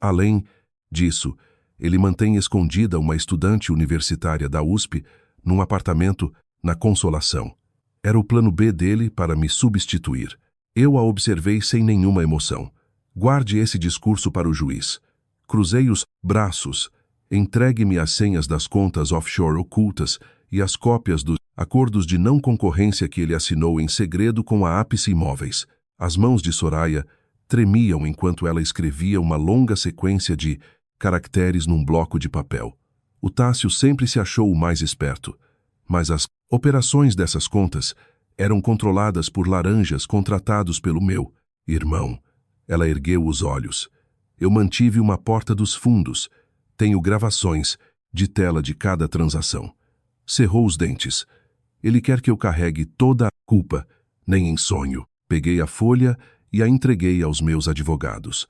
Além disso, ele mantém escondida uma estudante universitária da USP num apartamento na Consolação. Era o plano B dele para me substituir. Eu a observei sem nenhuma emoção. Guarde esse discurso para o juiz. Cruzei os braços. Entregue-me as senhas das contas offshore ocultas e as cópias dos acordos de não concorrência que ele assinou em segredo com a Ápice Imóveis. As mãos de Soraya tremiam enquanto ela escrevia uma longa sequência de caracteres num bloco de papel. O Tássio sempre se achou o mais esperto, mas as operações dessas contas eram controladas por laranjas contratados pelo meu irmão. Ela ergueu os olhos. Eu mantive uma porta dos fundos. Tenho gravações de tela de cada transação. Cerrou os dentes. Ele quer que eu carregue toda a culpa, nem em sonho. Peguei a folha e a entreguei aos meus advogados.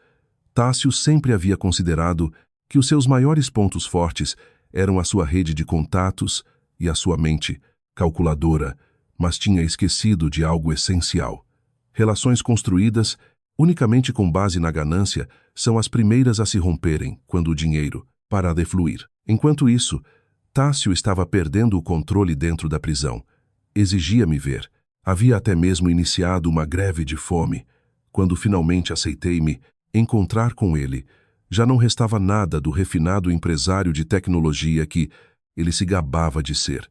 Tássio sempre havia considerado que os seus maiores pontos fortes eram a sua rede de contatos e a sua mente calculadora, mas tinha esquecido de algo essencial. Relações construídas unicamente com base na ganância são as primeiras a se romperem quando o dinheiro para de fluir. Enquanto isso, Tássio estava perdendo o controle dentro da prisão. Exigia me ver. Havia até mesmo iniciado uma greve de fome. Quando finalmente aceitei me encontrar com ele, já não restava nada do refinado empresário de tecnologia que ele se gabava de ser.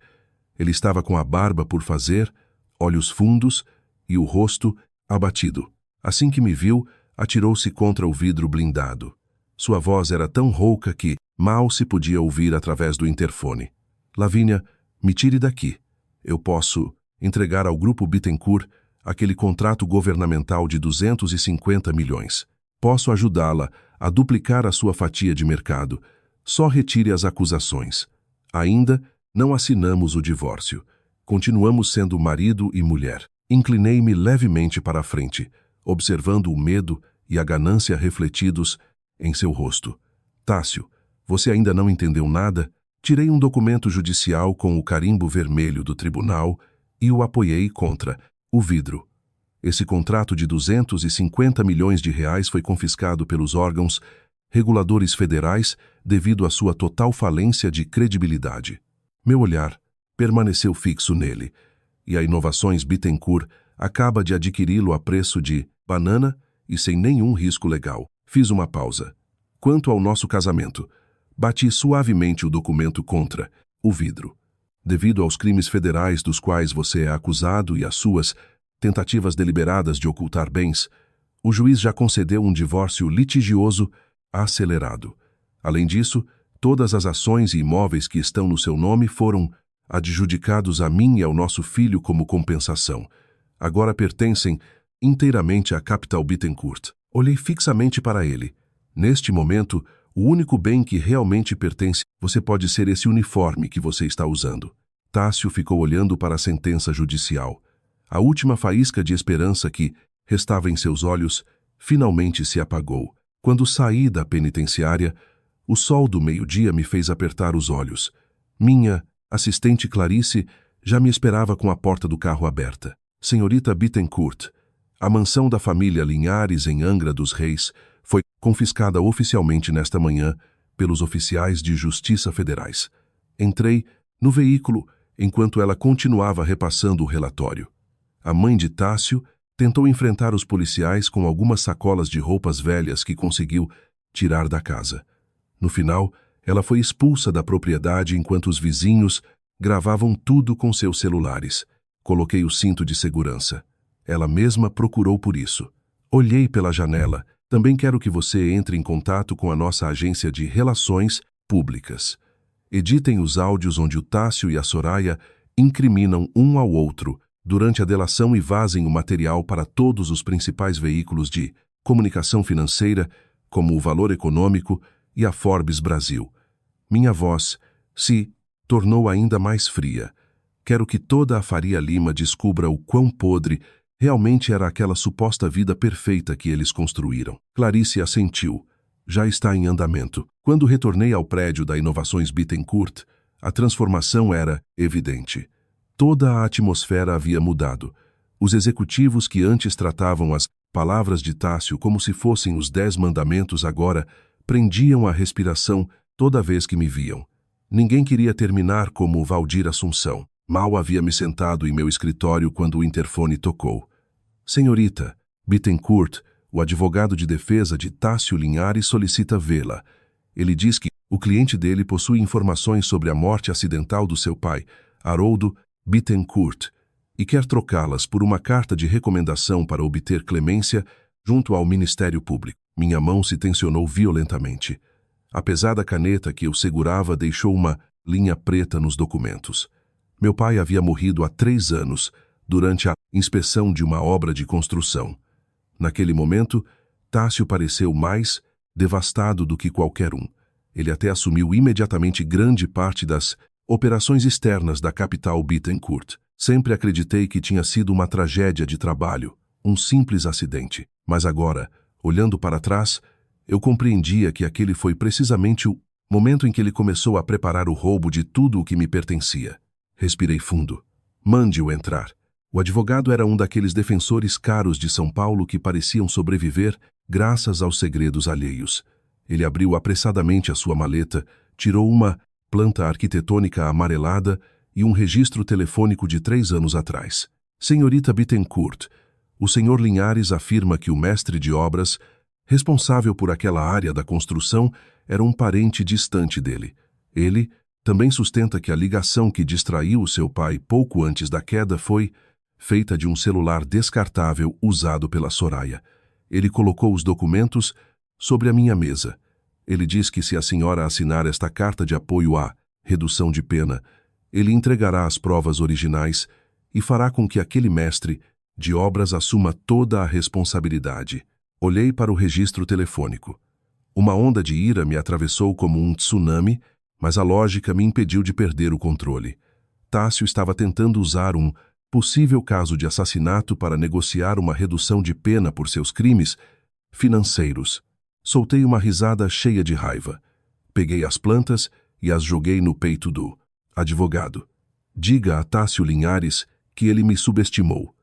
Ele estava com a barba por fazer, olhos fundos e o rosto abatido. Assim que me viu, atirou-se contra o vidro blindado. Sua voz era tão rouca que mal se podia ouvir através do interfone. Lavínia, me tire daqui. Eu posso entregar ao Grupo Bittencourt aquele contrato governamental de 250 milhões. Posso ajudá-la a duplicar a sua fatia de mercado. Só retire as acusações. Ainda não assinamos o divórcio. Continuamos sendo marido e mulher. Inclinei-me levemente para a frente, observando o medo e a ganância refletidos em seu rosto. Tássio, você ainda não entendeu nada? Tirei um documento judicial com o carimbo vermelho do tribunal e o apoiei contra o vidro. Esse contrato de 250 milhões de reais foi confiscado pelos órgãos reguladores federais devido à sua total falência de credibilidade. Meu olhar permaneceu fixo nele, e a Inovações Bittencourt acaba de adquiri-lo a preço de banana e sem nenhum risco legal. Fiz uma pausa. Quanto ao nosso casamento, bati suavemente o documento contra o vidro. Devido aos crimes federais dos quais você é acusado e às suas tentativas deliberadas de ocultar bens, o juiz já concedeu um divórcio litigioso acelerado. Além disso, todas as ações e imóveis que estão no seu nome foram adjudicados a mim e ao nosso filho como compensação. Agora pertencem inteiramente à Capital Bittencourt. Olhei fixamente para ele. Neste momento, o único bem que realmente pertence, você pode ser esse uniforme que você está usando. Tássio ficou olhando para a sentença judicial. A última faísca de esperança que restava em seus olhos finalmente se apagou. Quando saí da penitenciária, o sol do meio-dia me fez apertar os olhos. Minha assistente Clarice já me esperava com a porta do carro aberta. Senhorita Bittencourt, a mansão da família Linhares em Angra dos Reis foi confiscada oficialmente nesta manhã pelos oficiais de justiça federais. Entrei no veículo enquanto ela continuava repassando o relatório. A mãe de Tássio tentou enfrentar os policiais com algumas sacolas de roupas velhas que conseguiu tirar da casa. No final, ela foi expulsa da propriedade enquanto os vizinhos gravavam tudo com seus celulares. Coloquei o cinto de segurança. Ela mesma procurou por isso. Olhei pela janela. Também quero que você entre em contato com a nossa agência de relações públicas. Editem os áudios onde o Tássio e a Soraya incriminam um ao outro durante a delação e vazem o material para todos os principais veículos de comunicação financeira, como o Valor Econômico e a Forbes Brasil. Minha voz se tornou ainda mais fria. Quero que toda a Faria Lima descubra o quão podre realmente era aquela suposta vida perfeita que eles construíram. Clarice assentiu. Já está em andamento. Quando retornei ao prédio da Inovações Bittencourt, a transformação era evidente. Toda a atmosfera havia mudado. Os executivos que antes tratavam as palavras de Tássio como se fossem os 10 mandamentos agora prendiam a respiração toda vez que me viam. Ninguém queria terminar como Valdir Assunção. Mal havia me sentado em meu escritório quando o interfone tocou. Senhorita Bittencourt, o advogado de defesa de Tássio Linhares solicita vê-la. Ele diz que o cliente dele possui informações sobre a morte acidental do seu pai, Haroldo Bittencourt, e quer trocá-las por uma carta de recomendação para obter clemência junto ao Ministério Público. Minha mão se tensionou violentamente. A pesada caneta que eu segurava deixou uma linha preta nos documentos. Meu pai havia morrido há 3 anos, durante a inspeção de uma obra de construção. Naquele momento, Tássio pareceu mais devastado do que qualquer um. Ele até assumiu imediatamente grande parte das operações externas da Capital Bittencourt. Sempre acreditei que tinha sido uma tragédia de trabalho, um simples acidente. Mas agora, olhando para trás, eu compreendia que aquele foi precisamente o momento em que ele começou a preparar o roubo de tudo o que me pertencia. Respirei fundo. Mande-o entrar. O advogado era um daqueles defensores caros de São Paulo que pareciam sobreviver graças aos segredos alheios. Ele abriu apressadamente a sua maleta, tirou uma planta arquitetônica amarelada e um registro telefônico de 3 anos atrás. Senhorita Bittencourt, o senhor Linhares afirma que o mestre de obras, responsável por aquela área da construção, era um parente distante dele. Ele também sustenta que a ligação que distraiu o seu pai pouco antes da queda foi feita de um celular descartável usado pela Soraya. Ele colocou os documentos sobre a minha mesa. Ele diz que se a senhora assinar esta carta de apoio à redução de pena, ele entregará as provas originais e fará com que aquele mestre de obras assuma toda a responsabilidade. Olhei para o registro telefônico. Uma onda de ira me atravessou como um tsunami, mas a lógica me impediu de perder o controle. Tássio estava tentando usar um possível caso de assassinato para negociar uma redução de pena por seus crimes financeiros. Soltei uma risada cheia de raiva. Peguei as plantas e as joguei no peito do advogado. Diga a Tássio Linhares que ele me subestimou.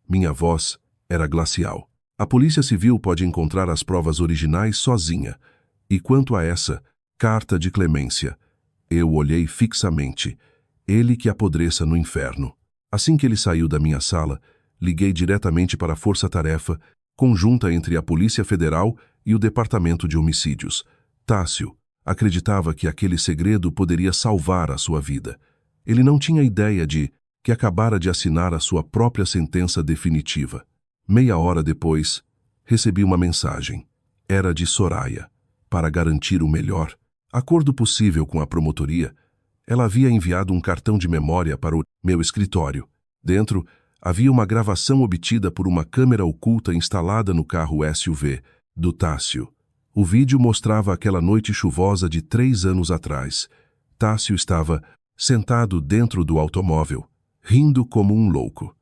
Minha voz era glacial. A Polícia Civil pode encontrar as provas originais sozinha. E quanto a essa carta de clemência, eu olhei fixamente. Ele que apodreça no inferno. Assim que ele saiu da minha sala, liguei diretamente para a Força-Tarefa, conjunta entre a Polícia Federal e o Departamento de Homicídios. Tássio acreditava que aquele segredo poderia salvar a sua vida. Ele não tinha ideia de que acabara de assinar a sua própria sentença definitiva. Meia hora depois, recebi uma mensagem. Era de Soraya. Para garantir o melhor acordo possível com a promotoria, ela havia enviado um cartão de memória para o meu escritório. Dentro, havia uma gravação obtida por uma câmera oculta instalada no carro SUV do Tássio. O vídeo mostrava aquela noite chuvosa de 3 anos atrás. Tássio estava sentado dentro do automóvel, rindo como um louco.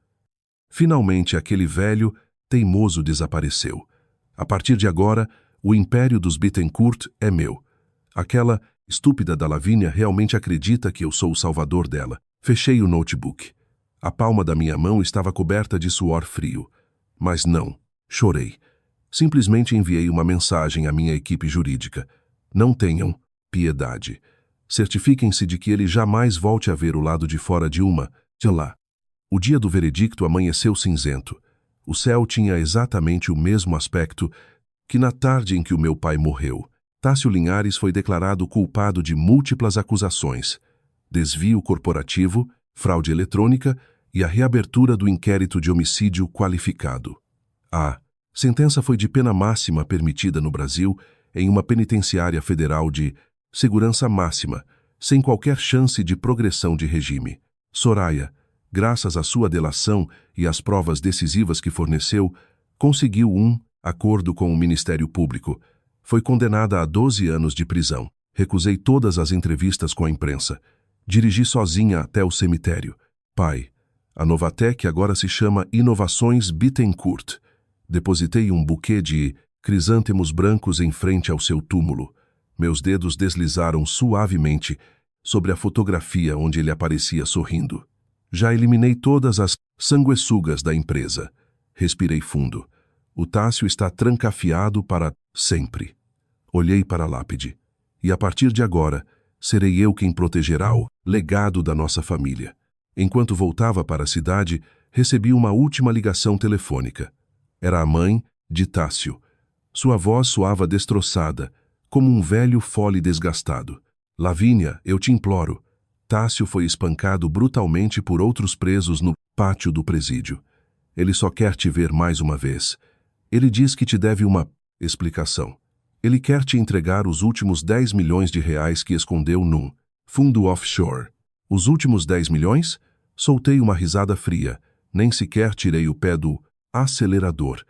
Finalmente, aquele velho teimoso desapareceu. A partir de agora, o império dos Bittencourt é meu. Aquela estúpida da Lavínia realmente acredita que eu sou o salvador dela. Fechei o notebook. A palma da minha mão estava coberta de suor frio. Mas não, chorei. Simplesmente enviei uma mensagem à minha equipe jurídica. Não tenham piedade. Certifiquem-se de que ele jamais volte a ver o lado de fora de uma. De lá. O dia do veredicto amanheceu cinzento. O céu tinha exatamente o mesmo aspecto que na tarde em que o meu pai morreu. Tássio Linhares foi declarado culpado de múltiplas acusações: desvio corporativo, fraude eletrônica e a reabertura do inquérito de homicídio qualificado. A sentença foi de pena máxima permitida no Brasil em uma penitenciária federal de segurança máxima, sem qualquer chance de progressão de regime. Soraya, graças à sua delação e às provas decisivas que forneceu, conseguiu um acordo com o Ministério Público. Foi condenada a 12 anos de prisão. Recusei todas as entrevistas com a imprensa. Dirigi sozinha até o cemitério. Pai, a Novatec agora se chama Inovações Bittencourt. Depositei um buquê de crisântemos brancos em frente ao seu túmulo. Meus dedos deslizaram suavemente sobre a fotografia onde ele aparecia sorrindo. Já eliminei todas as sanguessugas da empresa. Respirei fundo. O Tássio está trancafiado para sempre. Olhei para a lápide. E a partir de agora, serei eu quem protegerá o legado da nossa família. Enquanto voltava para a cidade, recebi uma última ligação telefônica. Era a mãe de Tássio. Sua voz soava destroçada, como um velho fole desgastado. Lavínia, eu te imploro. Tássio foi espancado brutalmente por outros presos no pátio do presídio. Ele só quer te ver mais uma vez. Ele diz que te deve uma explicação. Ele quer te entregar os últimos 10 milhões de reais que escondeu num fundo offshore. Os últimos 10 milhões? Soltei uma risada fria. Nem sequer tirei o pé do acelerador.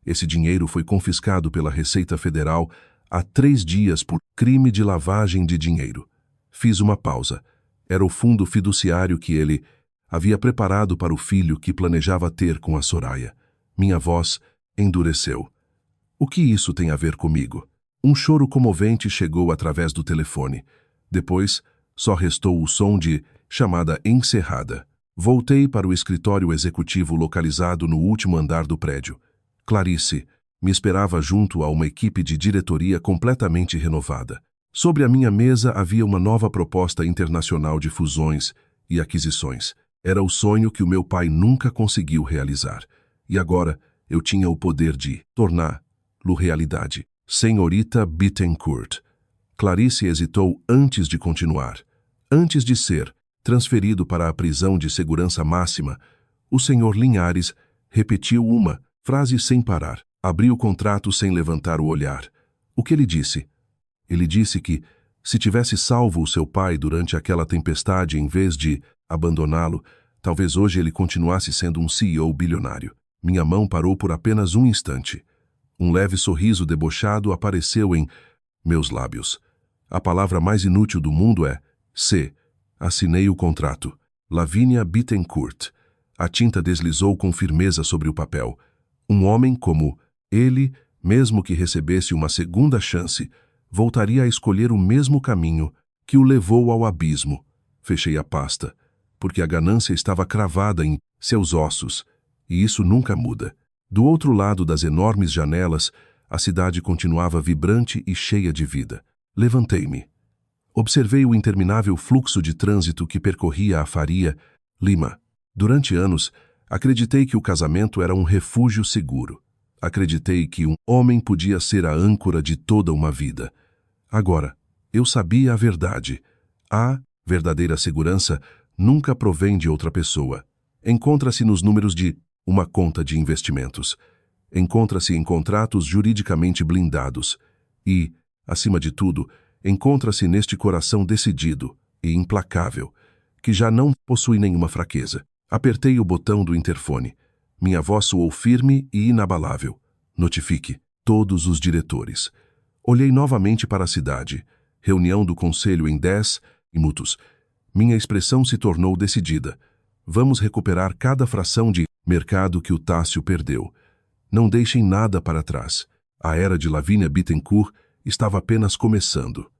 Esse dinheiro foi confiscado pela Receita Federal há 3 dias por crime de lavagem de dinheiro. Fiz uma pausa. Era o fundo fiduciário que ele havia preparado para o filho que planejava ter com a Soraya. Minha voz endureceu. O que isso tem a ver comigo? Um choro comovente chegou através do telefone. Depois, só restou o som de chamada encerrada. Voltei para o escritório executivo localizado no último andar do prédio. Clarice me esperava junto a uma equipe de diretoria completamente renovada. Sobre a minha mesa havia uma nova proposta internacional de fusões e aquisições. Era o sonho que o meu pai nunca conseguiu realizar. E agora eu tinha o poder de torná-lo realidade. Senhorita Bittencourt. Clarice hesitou antes de continuar. Antes de ser transferido para a prisão de segurança máxima, o senhor Linhares repetiu uma frase sem parar. Abriu o contrato sem levantar o olhar. O que ele disse? Ele disse que, se tivesse salvo o seu pai durante aquela tempestade em vez de abandoná-lo, talvez hoje ele continuasse sendo um CEO bilionário. Minha mão parou por apenas um instante. Um leve sorriso debochado apareceu em meus lábios. A palavra mais inútil do mundo é C. Assinei o contrato. Lavínia Bittencourt. A tinta deslizou com firmeza sobre o papel. Um homem como ele, mesmo que recebesse uma segunda chance, voltaria a escolher o mesmo caminho que o levou ao abismo. Fechei a pasta, porque a ganância estava cravada em seus ossos, e isso nunca muda. Do outro lado das enormes janelas, a cidade continuava vibrante e cheia de vida. Levantei-me. Observei o interminável fluxo de trânsito que percorria a Faria Lima. Durante anos, acreditei que o casamento era um refúgio seguro. Acreditei que um homem podia ser a âncora de toda uma vida. Agora, eu sabia a verdade. A verdadeira segurança nunca provém de outra pessoa. Encontra-se nos números de uma conta de investimentos. Encontra-se em contratos juridicamente blindados. E, acima de tudo, encontra-se neste coração decidido e implacável, que já não possui nenhuma fraqueza. Apertei o botão do interfone. Minha voz soou firme e inabalável. Notifique todos os diretores. Olhei novamente para a cidade. Reunião do conselho em 10 minutos. Minha expressão se tornou decidida. Vamos recuperar cada fração de mercado que o Tássio perdeu. Não deixem nada para trás. A era de Lavínia Bittencourt estava apenas começando.